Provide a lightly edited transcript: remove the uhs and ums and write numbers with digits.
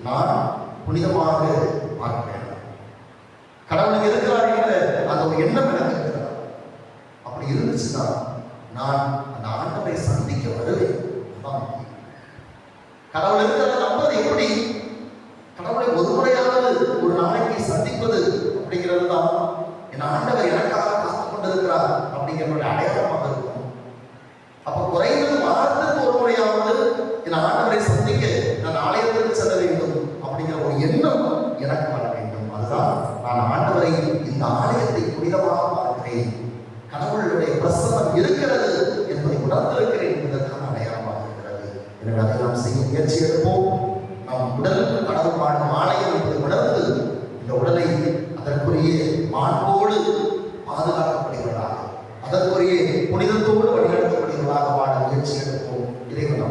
நான் புனிதமாக பார்க்கிறேன். கடவுள் இருக்கிறார் என்ற அந்த ஒரு எண்ணம் எனக்கு இருக்கிறார். அப்படி இருந்துச்சுன்னா நான் அந்த ஆண்டவரை சந்திக்க வருவேன். கடவுள் இருக்கிறத நம்புறது எப்படி? கடவுளை ஒரு முறையாவது ஒரு நாளைக்கு சந்திப்பது அப்படிங்கிறது தான் என் ஆண்டவர் எனக்காக காத்துக் கொண்டிருக்கிறார் அப்படிங்கிற அடையாளமாக இருக்கும். அப்ப குறைந்தது வாரத்துக்கு ஒரு முறையாவது என் ஆண்டவரை சந்திக்க நான் ஆலயத்திற்கு செல்ல வேண்டும் அப்படிங்கிற ஒரு எண்ணம் எனக்கு வர வேண்டும். அதுதான் நான் ஆண்டவரை இந்த ஆலயத்தை புனிதமாக பார்க்கிறேன், கடவுளுடைய பிரசன்னம் இருக்கிறது என்பதை உணர்ந்திருக்கிறேன் என்பதற்கான அடையாளமாக இருக்கிறது. எனவே அதை நாம் செய்ய முயற்சி எடுப்போம். நாம் உடல் கடவுள் வாழும் ஆலயம் என்பதை உணர்ந்து இந்த உடலை அதற்குரிய மாண்போடு பாதுகாக்கப்படுகிறதாக, அதற்குரிய புனிதத்தோடு வழிநடத்தப்படுகிறதாக வாழ முயற்சி எடுப்போம். இறைவன்